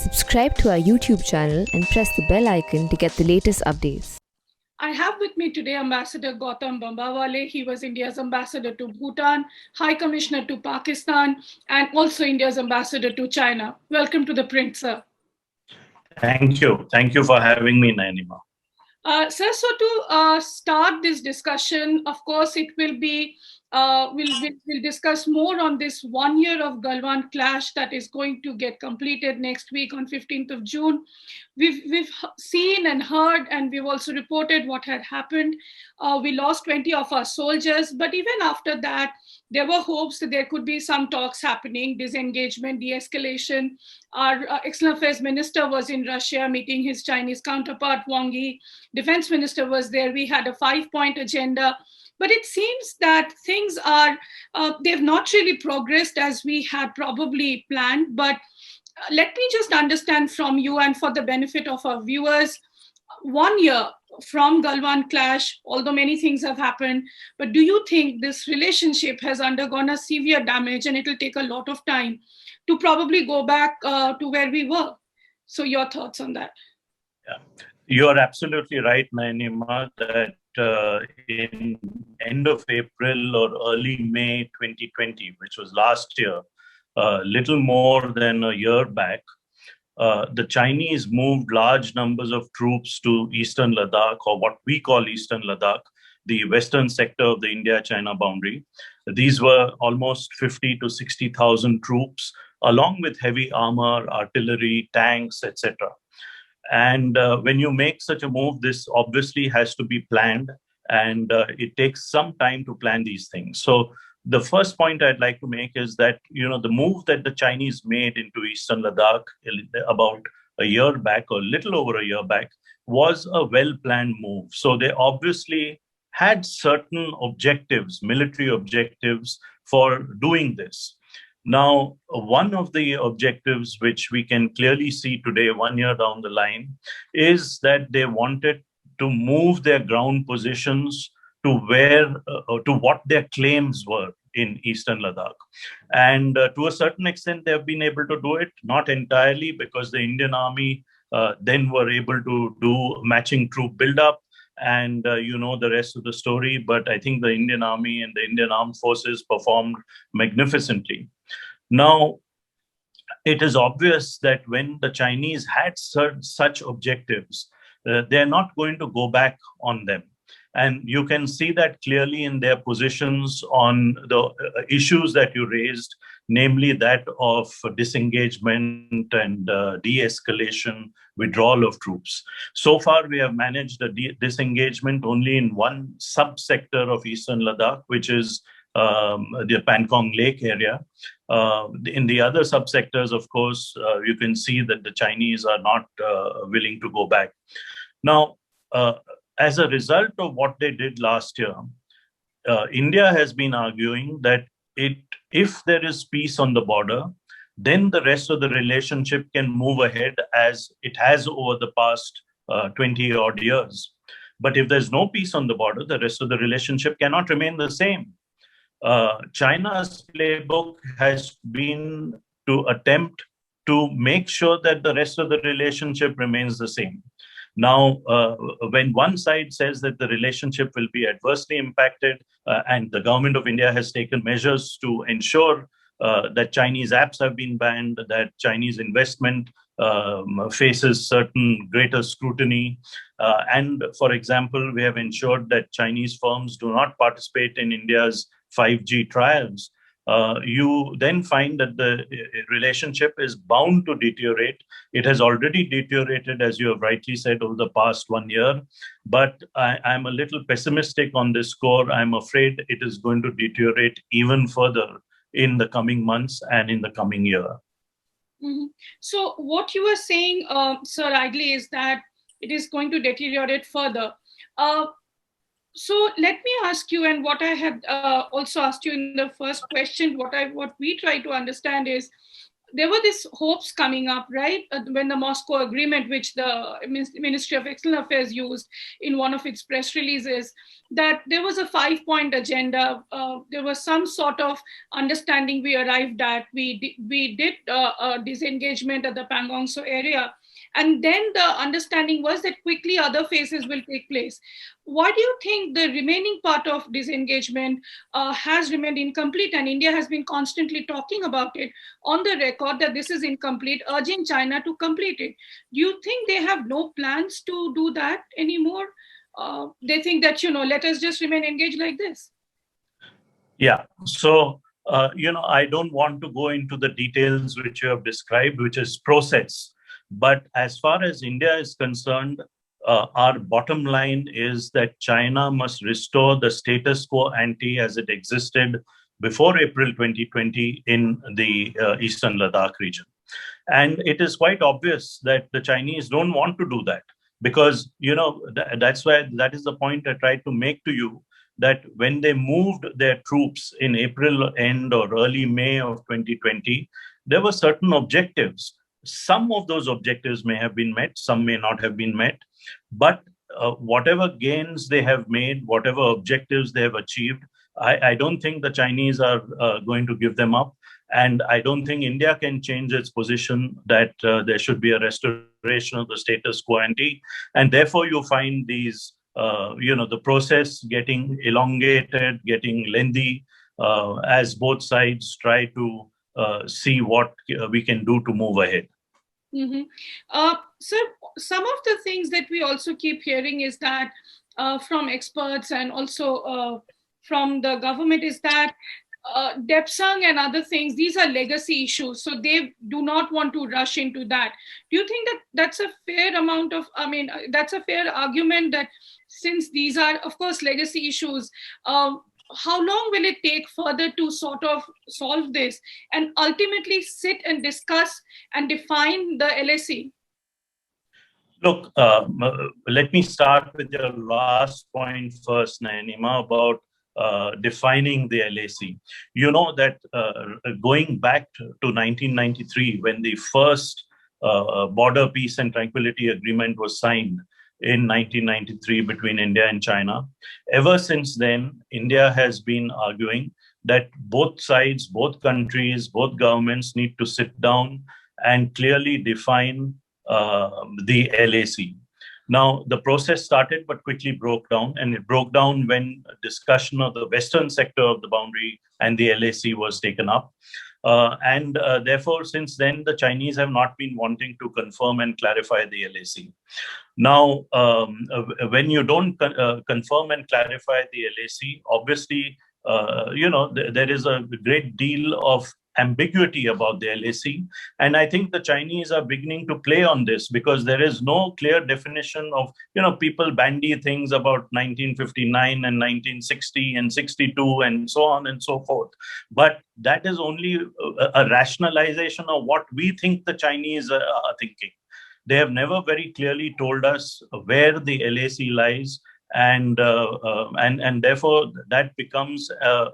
Subscribe to our YouTube channel and press the bell icon to get the latest updates. I have with me today Ambassador Gautam Bambawale. He was India's ambassador to Bhutan, High Commissioner to Pakistan, and also India's ambassador to China. Welcome to ThePrint, sir. Thank you. Thank you for having me, Nayanima. Sir, so to start this discussion, of course, it will be, we'll discuss more on this 1 year of Galwan clash that is going to get completed next week on 15th of June. We've seen and heard, and we've also reported what had happened. We lost 20 of our soldiers, but even after that, there were hopes that there could be some talks happening, disengagement, de-escalation. Our External Affairs Minister was in Russia meeting his Chinese counterpart, Wang Yi. Defense Minister was there. We had a 5-point agenda. But it seems that things are, they've not really progressed as we had probably planned. But let me just understand from you, and for the benefit of our viewers, 1 year from Galwan clash, although many things have happened, but do you think this relationship has undergone a severe damage and it will take a lot of time to probably go back to where we were? So your thoughts on that? Yeah. You're absolutely right, Nayanima, that in end of April or early May 2020, which was last year, little more than a year back, the Chinese moved large numbers of troops to Eastern Ladakh, or what we call Eastern Ladakh, the western sector of the India-China boundary. These were almost 50 to 60,000 troops, along with heavy armor, artillery, tanks, etc. And when you make such a move, this obviously has to be planned, and it takes some time to plan these things. So the first point I'd like to make is that, the move that the Chinese made into Eastern Ladakh about a year back, or a little over a year back, was a well-planned move. So they obviously had certain objectives, military objectives, for doing this. Now, one of the objectives which we can clearly see today, 1 year down the line, is that they wanted to move their ground positions to to what their claims were in Eastern Ladakh. And to a certain extent, they have been able to do it, not entirely, because the Indian Army then were able to do matching troop buildup, and the rest of the story. But I think the Indian Army and the Indian Armed Forces performed magnificently. Now, it is obvious that when the Chinese had such objectives, they're not going to go back on them. And you can see that clearly in their positions on the issues that you raised, namely that of disengagement and de-escalation, withdrawal of troops. So far, we have managed a disengagement only in one subsector of Eastern Ladakh, which is the Pankong Lake area. In the other subsectors, of course, you can see that the Chinese are not willing to go back. Now, as a result of what they did last year, India has been arguing that if there is peace on the border, then the rest of the relationship can move ahead as it has over the past 20 odd years. But if there's no peace on the border, the rest of the relationship cannot remain the same. China's playbook has been to attempt to make sure that the rest of the relationship remains the same. Now, when one side says that the relationship will be adversely impacted, and the government of India has taken measures to ensure that Chinese apps have been banned, that Chinese investment faces certain greater scrutiny. And for example, we have ensured that Chinese firms do not participate in India's 5G trials. You then find that the relationship is bound to deteriorate. It has already deteriorated, as you have rightly said, over the past 1 year. But I'm a little pessimistic on this score. I'm afraid it is going to deteriorate even further in the coming months and in the coming year. Mm-hmm. So what you were saying, Sir Idley, is that it is going to deteriorate further. So let me ask you, and what I had also asked you in the first question, what we try to understand is, there were these hopes coming up, right? When the Moscow Agreement, which the Ministry of External Affairs used in one of its press releases, that there was a 5-point agenda. There was some sort of understanding we arrived at. We did a disengagement at the Pangong Tso area. And then the understanding was that quickly other phases will take place. Why do you think the remaining part of disengagement has remained incomplete? And India has been constantly talking about it on the record that this is incomplete, urging China to complete it. Do you think they have no plans to do that anymore? They think that, let us just remain engaged like this. Yeah. So, I don't want to go into the details which you have described, which is process. But as far as India is concerned, our bottom line is that China must restore the status quo ante as it existed before April 2020 in the Eastern Ladakh region. And it is quite obvious that the Chinese don't want to do that because, that's why that is the point I tried to make to you, that when they moved their troops in April end or early May of 2020, there were certain objectives. Some of those objectives may have been met, some may not have been met, but whatever gains they have made, whatever objectives they have achieved, I don't think the Chinese are going to give them up. And I don't think India can change its position that there should be a restoration of the status quo ante. And therefore, you find these, the process getting elongated, getting lengthy, as both sides try to see what we can do to move ahead. Mm-hmm. So some of the things that we also keep hearing is that from experts and also from the government is that Depsang and other things, these are legacy issues. So they do not want to rush into that. Do you think that that's a fair amount of, that's a fair argument that since these are, of course, legacy issues, how long will it take further to sort of solve this and ultimately sit and discuss and define the LAC? Look, let me start with your last point first, Nayanima, about defining the LAC. You know that going back to 1993, when the first border peace and tranquility agreement was signed in 1993 between India and China, ever since then, India has been arguing that both sides, both countries, both governments need to sit down and clearly define the LAC. Now, the process started but quickly broke down, and it broke down when discussion of the western sector of the boundary and the LAC was taken up. Therefore, since then, the Chinese have not been wanting to confirm and clarify the LAC. Now, when you don't confirm and clarify the LAC, obviously, there is a great deal of ambiguity about the LAC. And I think the Chinese are beginning to play on this because there is no clear definition of, people bandy things about 1959 and 1960 and 62 and so on and so forth. But that is only a rationalization of what we think the Chinese are thinking. They have never very clearly told us where the LAC lies. And therefore, that becomes an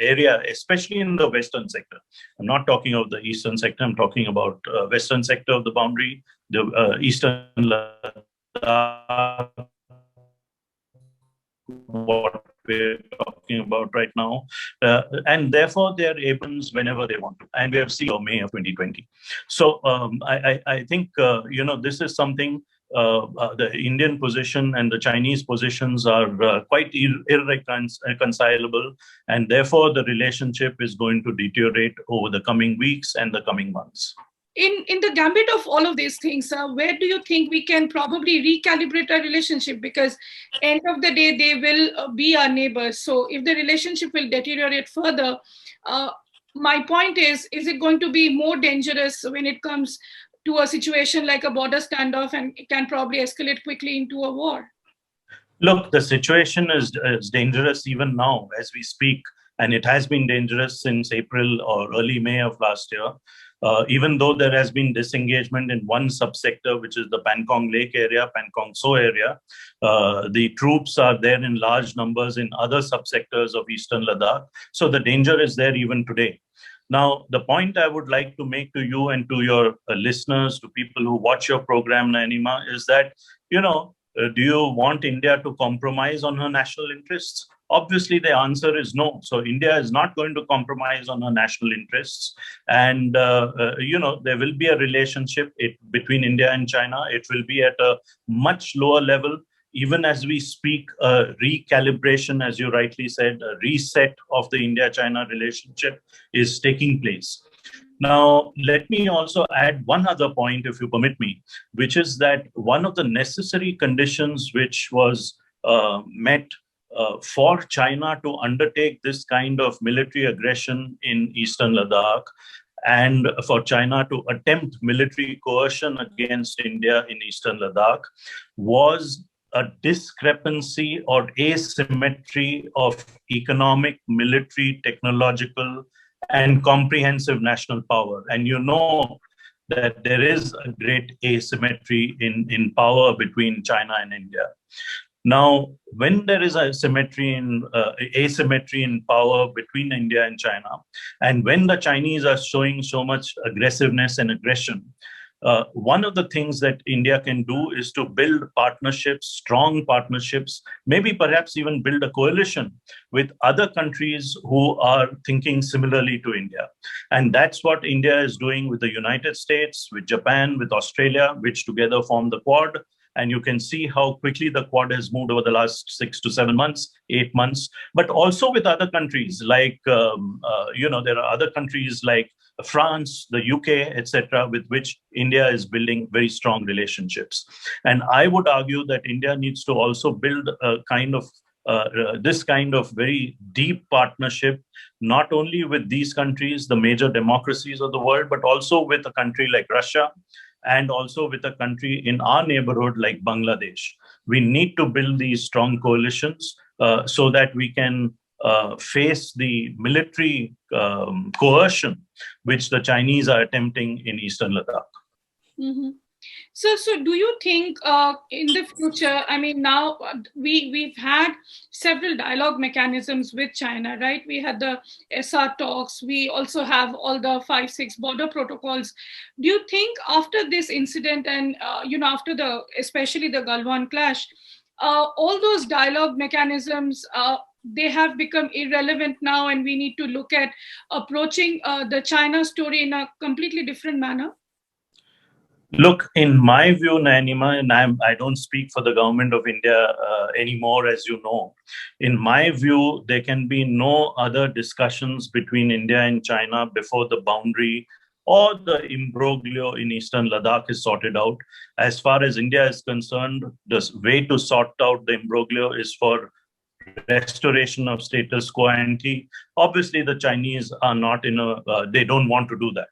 area, especially in the western sector. I'm not talking of the eastern sector. I'm talking about western sector of the boundary, the Eastern Ladakh, what we're talking about right now. And therefore, they are able whenever they want to. And we have seen May of 2020. So I think, this is something. The Indian position and the Chinese positions are quite irreconcilable, and therefore the relationship is going to deteriorate over the coming weeks and the coming months. In the gambit of all of these things, where do you think we can probably recalibrate our relationship? Because end of the day, they will be our neighbors. So if the relationship will deteriorate further, my point is it going to be more dangerous when it comes to a situation like a border standoff, and it can probably escalate quickly into a war? Look, the situation is dangerous even now as we speak, and it has been dangerous since April or early May of last year. Even though there has been disengagement in one subsector, which is the Pangong Lake area, Pangong Tso area, the troops are there in large numbers in other subsectors of Eastern Ladakh. So the danger is there even today. Now, the point I would like to make to you and to your listeners, to people who watch your program, Nayanima, is that, do you want India to compromise on her national interests? Obviously, the answer is no. So India is not going to compromise on her national interests. And, there will be a relationship between India and China. It will be at a much lower level. Even as we speak, a recalibration, as you rightly said, a reset of the India-China relationship is taking place. Now, let me also add one other point, if you permit me, which is that one of the necessary conditions which was met for China to undertake this kind of military aggression in Eastern Ladakh and for China to attempt military coercion against India in Eastern Ladakh was a discrepancy or asymmetry of economic, military, technological, and comprehensive national power. And you know that there is a great asymmetry in power between China and India. Now, when there is asymmetry in power between India and China, and when the Chinese are showing so much aggressiveness and aggression, one of the things that India can do is to build partnerships, strong partnerships, maybe perhaps even build a coalition with other countries who are thinking similarly to India. And that's what India is doing with the United States, with Japan, with Australia, which together form the Quad. And you can see how quickly the Quad has moved over the last 6 to 7 months, 8 months, but also with other countries like, there are other countries like France, the UK, etc., with which India is building very strong relationships. And I would argue that India needs to also build a kind of this kind of very deep partnership, not only with these countries, the major democracies of the world, but also with a country like Russia, and also with a country in our neighborhood like Bangladesh. We need to build these strong coalitions so that we can face the military coercion which the Chinese are attempting in Eastern Ladakh. Mm-hmm. So do you think in the future, I mean, now we've had several dialogue mechanisms with China, right? We had the SR talks. We also have all the 5-6 border protocols. Do you think after this incident and, after especially the Galwan clash, all those dialogue mechanisms, they have become irrelevant now, and we need to look at approaching the China story in a completely different manner? Look, in my view, Nayanima, and I don't speak for the government of India anymore, as you know. In my view, there can be no other discussions between India and China before the boundary or the imbroglio in Eastern Ladakh is sorted out. As far as India is concerned, the way to sort out the imbroglio is for restoration of status quo ante. Obviously, the Chinese are not they don't want to do that.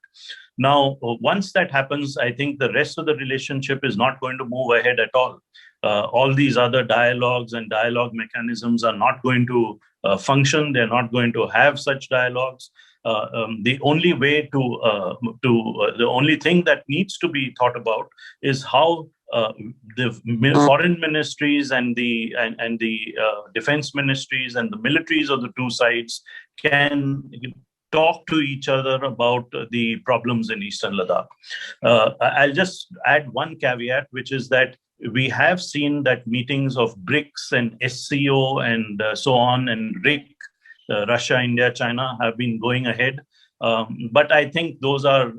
Now, once that happens, I think the rest of the relationship is not going to move ahead at all. All these other dialogues and dialogue mechanisms are not going to function. They're not going to have such dialogues. The only way the only thing that needs to be thought about is how the foreign ministries and the defense ministries and the militaries of the two sides can talk to each other about the problems in Eastern Ladakh. I'll just add one caveat, which is that we have seen that meetings of BRICS and SCO and so on, and RIC, Russia, India, China, have been going ahead. But I think those are,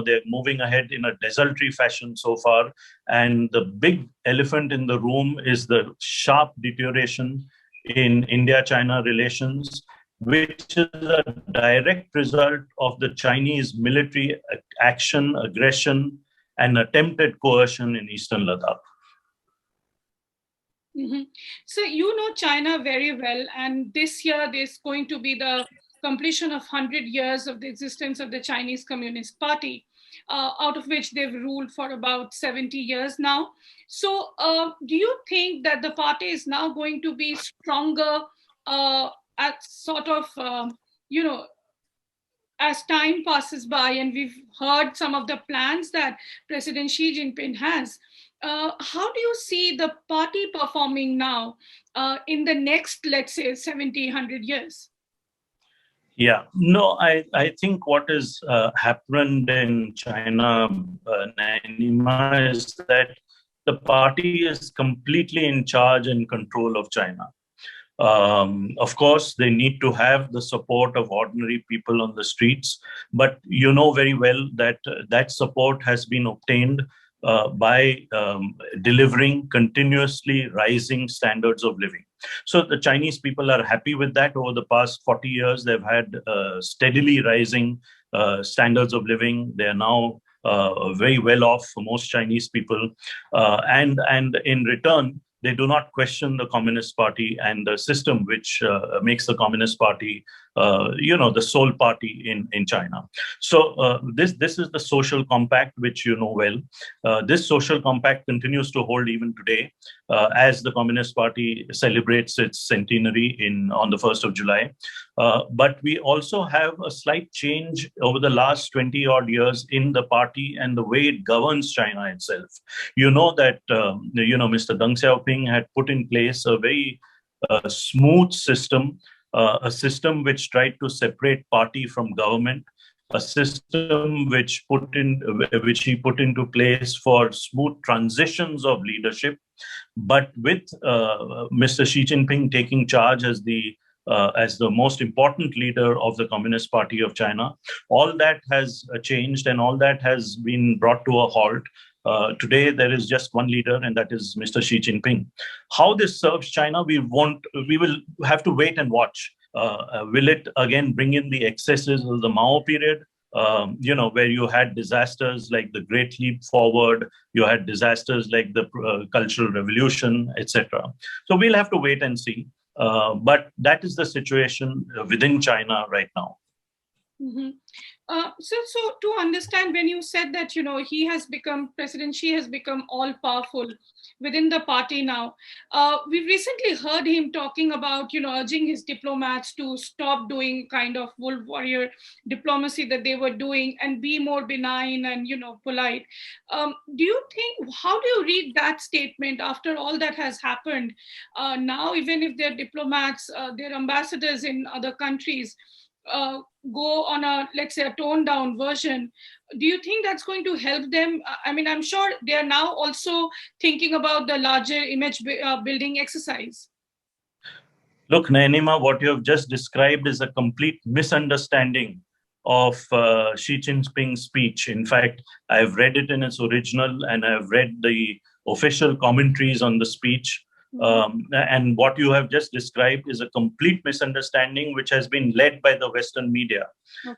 they're moving ahead in a desultory fashion so far. And the big elephant in the room is the sharp deterioration in India-China relations, which is a direct result of the Chinese military action, aggression, and attempted coercion in Eastern Ladakh. Mm-hmm. So you know China very well, and this year there's going to be the completion of 100 years of the existence of the Chinese Communist Party, out of which they've ruled for about 70 years now. So do you think that the party is now going to be stronger at sort of, as time passes by, and we've heard some of the plans that President Xi Jinping has? How do you see the party performing now in the next, let's say, 70, 100 years? Yeah, no, I think what has happened in China, Nayanima, is that the party is completely in charge and control of China. Of course, they need to have the support of ordinary people on the streets, but you know very well that that support has been obtained by delivering continuously rising standards of living. So the Chinese people are happy with that. Over the past 40 years, they've had steadily rising standards of living. They are now very well off for most Chinese people, and in return, they do not question the Communist Party and the system which makes the Communist Party, the sole party in China. So this is the social compact which you know well. This social compact continues to hold even today, as the Communist Party celebrates its centenary on the 1st of July. But we also have a slight change over the last 20 odd years in the party and the way it governs China itself. You know that Mr. Deng Xiaoping had put in place a very smooth system, a system which tried to separate party from government, a system which he put into place for smooth transitions of leadership. But with Mr. Xi Jinping taking charge as the most important leader of the Communist Party of China, all that has changed and all that has been brought to a halt. Today, there is just one leader, and that is Mr. Xi Jinping. How this serves China, we will have to wait and watch. Will it again bring in the excesses of the Mao period? Where you had disasters like the Great Leap Forward, you had disasters like the Cultural Revolution, etc. So we'll have to wait and see. But that is the situation within China right now. Mm-hmm. So to understand, when you said that, President Xi has become all powerful within the party now, we've recently heard him talking about, urging his diplomats to stop doing kind of wolf warrior diplomacy that they were doing and be more benign and, polite. How do you read that statement after all that has happened? Now, even if they're diplomats, they're ambassadors in other countries, go on let's say a toned down version, do you think that's going to help them? I mean, I'm sure they are now also thinking about the larger image building exercise. Look, Nayanima, what you have just described is a complete misunderstanding of Xi Jinping's speech. In fact, I've read it in its original and I've read the official commentaries on the speech. And what you have just described is a complete misunderstanding which has been led by the Western media.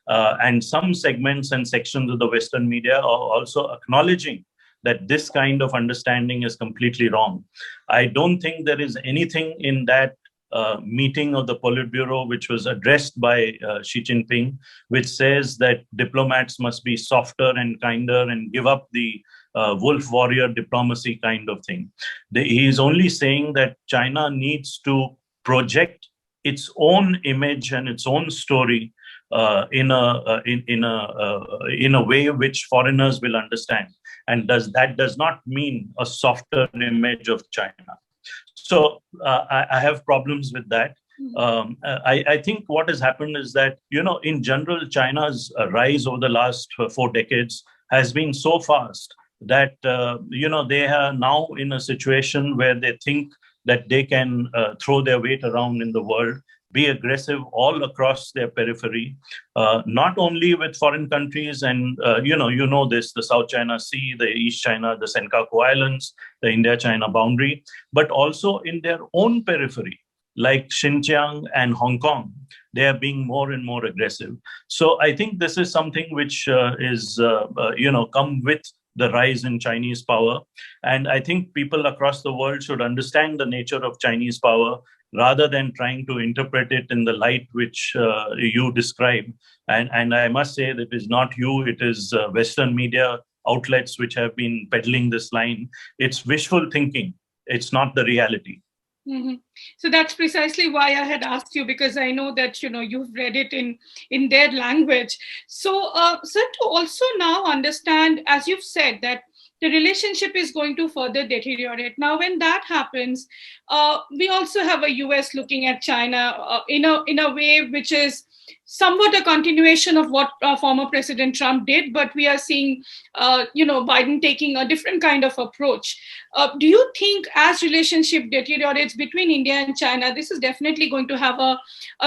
And some segments and sections of the Western media are also acknowledging that this kind of understanding is completely wrong. I don't think there is anything in that meeting of the Politburo which was addressed by Xi Jinping, which says that diplomats must be softer and kinder and give up the wolf warrior diplomacy kind of thing. He is only saying that China needs to project its own image and its own story in a way which foreigners will understand, and that does not mean a softer image of China. So I have problems with that. I think what has happened is that, in general, China's rise over the last 4 decades has been so fast that, they are now in a situation where they think that they can throw their weight around in the world, be aggressive all across their periphery, not only with foreign countries and, this, the South China Sea, the East China, the Senkaku Islands, the India-China boundary, but also in their own periphery, like Xinjiang and Hong Kong. They are being more and more aggressive. So I think this is something which is come with the rise in Chinese power. And I think people across the world should understand the nature of Chinese power rather than trying to interpret it in the light which you describe. And I must say that it is not you, it is Western media outlets which have been peddling this line. It's wishful thinking. It's not the reality. Mm-hmm. So that's precisely why I had asked you, because I know that you've read it in their language. So, sir, to also now understand, as you've said, that the relationship is going to further deteriorate. Now, when that happens, we also have a US looking at China in a way which is somewhat a continuation of what former President Trump did, but we are seeing, Biden taking a different kind of approach. Do you think as relationship deteriorates between India and China, this is definitely going to have a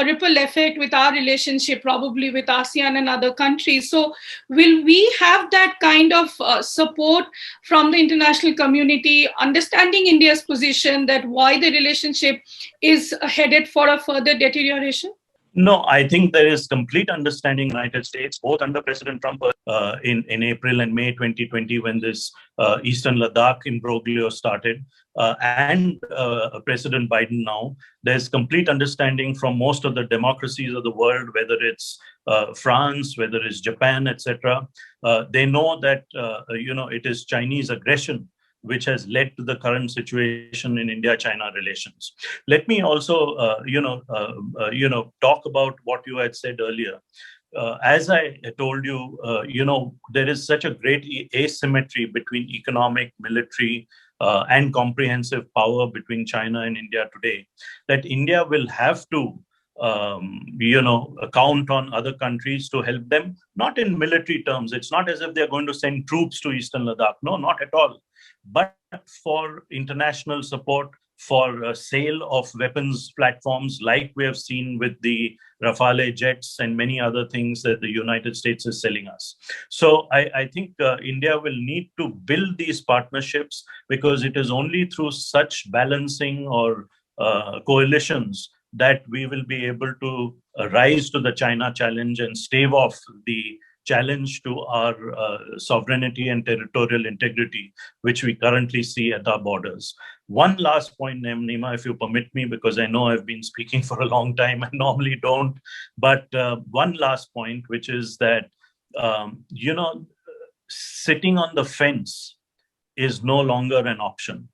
ripple effect with our relationship, probably with ASEAN and other countries? So will we have that kind of support from the international community, understanding India's position that why the relationship is headed for a further deterioration? No, I think there is complete understanding in the United States, both under President Trump in April and May 2020, when this Eastern Ladakh imbroglio started, and President Biden now. There's complete understanding from most of the democracies of the world, whether it's France, whether it's Japan, etc. They know that it is Chinese aggression which has led to the current situation in India-China relations. Let me also, talk about what you had said earlier. As I told you, there is such a great asymmetry between economic, military, and comprehensive power between China and India today, that India will have to count on other countries to help them, not in military terms. It's not as if they're going to send troops to Eastern Ladakh. No, not at all. But for international support, for sale of weapons platforms, like we have seen with the Rafale jets and many other things that the United States is selling us. So I think India will need to build these partnerships, because it is only through such balancing or coalitions that we will be able to rise to the China challenge and stave off the challenge to our sovereignty and territorial integrity, which we currently see at our borders. One last point, Nayanima, if you permit me, because I know I've been speaking for a long time. I normally don't. But one last point, which is that, sitting on the fence is no longer an option.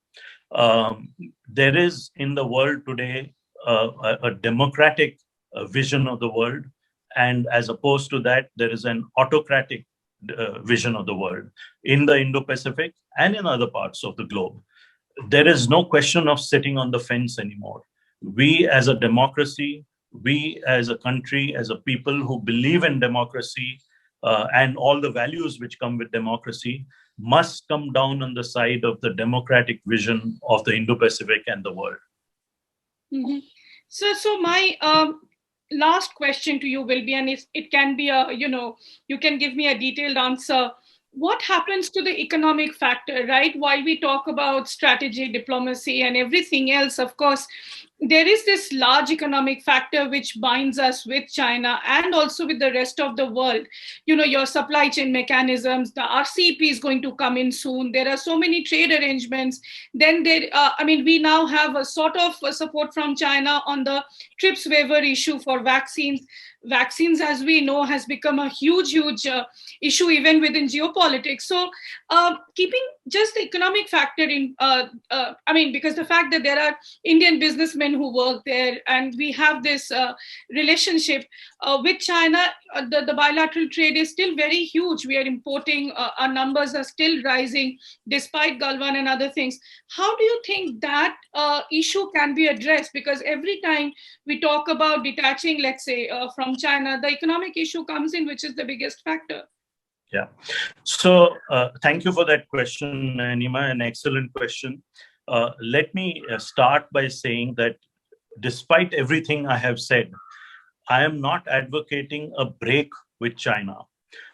There is in the world today a democratic vision of the world. And as opposed to that, there is an autocratic vision of the world in the Indo-Pacific and in other parts of the globe. There is no question of sitting on the fence anymore. We as a democracy, we as a country, as a people who believe in democracy and all the values which come with democracy, must come down on the side of the democratic vision of the Indo-Pacific and the world. Mm-hmm. So my last question to you will be, and it can be you can give me a detailed answer. What happens to the economic factor, right? While we talk about strategy, diplomacy, and everything else, of course, there is this large economic factor which binds us with China and also with the rest of the world. Your supply chain mechanisms, the RCEP is going to come in soon. There are so many trade arrangements. Then we now have a sort of support from China on the TRIPS waiver issue for vaccines. Vaccines, as we know, has become a huge issue even within geopolitics. So keeping just the economic factor in, because the fact that there are Indian businessmen who work there, and we have this relationship with China, the bilateral trade is still very huge. We are importing, our numbers are still rising despite Galwan and other things. How do you think that issue can be addressed? Because every time we talk about detaching, let's say, from China, the economic issue comes in, which is the biggest factor. Yeah. So thank you for that question, Nayanima, an excellent question. Let me start by saying that despite everything I have said, I am not advocating a break with China.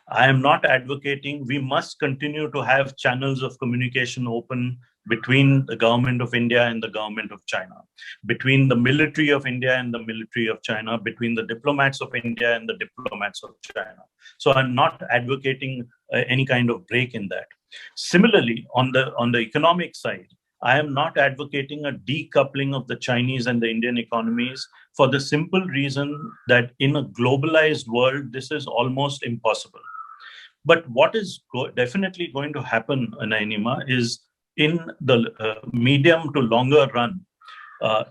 I am not advocating we must continue to have channels of communication open between the government of India and the government of China, between the military of India and the military of China, between the diplomats of India and the diplomats of China. So I'm not advocating any kind of break in that. Similarly, on the economic side, I am not advocating a decoupling of the Chinese and the Indian economies, for the simple reason that in a globalized world, this is almost impossible. But what is definitely going to happen, Nayanima, is in the medium to longer run,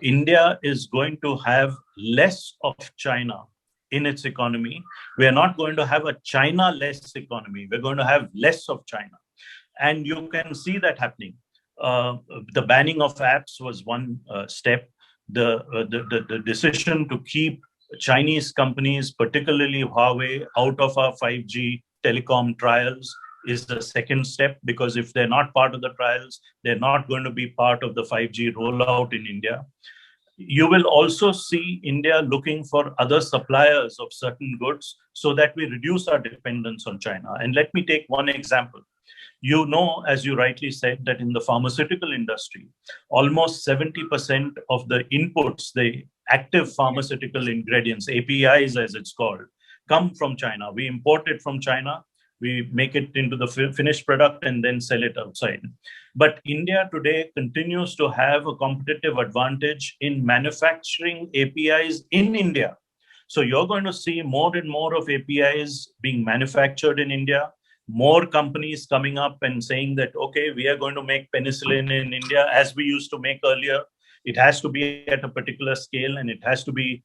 India is going to have less of China in its economy. We are not going to have a China-less economy. We're going to have less of China. And you can see that happening. The banning of apps was one step. The decision to keep Chinese companies, particularly Huawei, out of our 5G telecom trials is the second step, because if they're not part of the trials, they're not going to be part of the 5G rollout in India. You will also see India looking for other suppliers of certain goods so that we reduce our dependence on China. And let me take one example. You know, as you rightly said, that in the pharmaceutical industry, almost 70% of the inputs, the active pharmaceutical ingredients, APIs as it's called, come from China. We import it from China, we make it into the finished product and then sell it outside. But India today continues to have a competitive advantage in manufacturing APIs in India. So you're going to see more and more of APIs being manufactured in India, more companies coming up and saying that, okay, we are going to make penicillin in India as we used to make earlier. It has to be at a particular scale and it has to be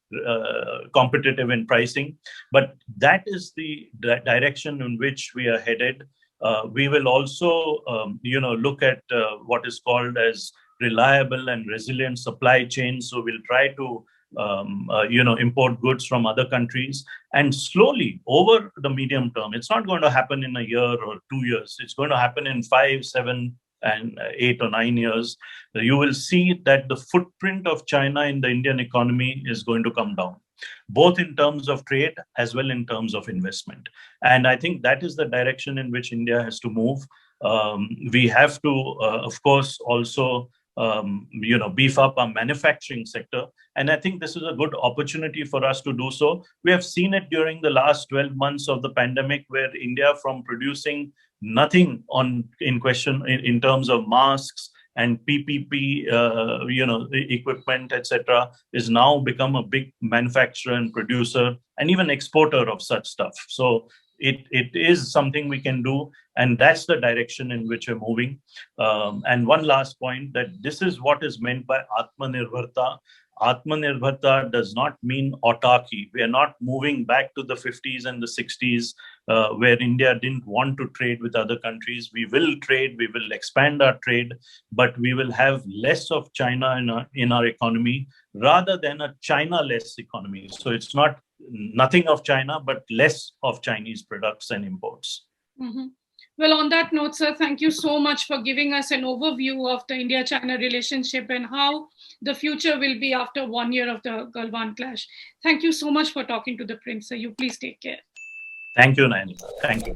competitive in pricing. But that is the direction in which we are headed. We will also, look at what is called as reliable and resilient supply chains. So we'll try to import goods from other countries, and slowly over the medium term. It's not going to happen in a year or 2 years. It's going to happen in 5, 7, and 8 or 9 years. You will see that the footprint of China in the Indian economy is going to come down, both in terms of trade as well in terms of investment. And I think that is the direction in which India has to move. We have to, of course, also beef up our manufacturing sector. And I think this is a good opportunity for us to do so. We have seen it during the last 12 months of the pandemic, where India, from producing nothing in question in terms of masks and PPP, equipment, etc., is now become a big manufacturer and producer and even exporter of such stuff. So it is something we can do, and that's the direction in which we're moving. And one last point, that this is what is meant by Atmanirbharta. Atmanirbharta does not mean autarky. We are not moving back to the 50s and the 60s, where India didn't want to trade with other countries. We will trade, we will expand our trade, but we will have less of China in our economy rather than a China-less economy. So it's not nothing of China, but less of Chinese products and imports. Mm-hmm. Well, on that note, sir, thank you so much for giving us an overview of the India-China relationship and how the future will be after 1 year of the Galwan clash. Thank you so much for talking to ThePrint, sir. You please take care. Thank you, Nayanima. Thank you.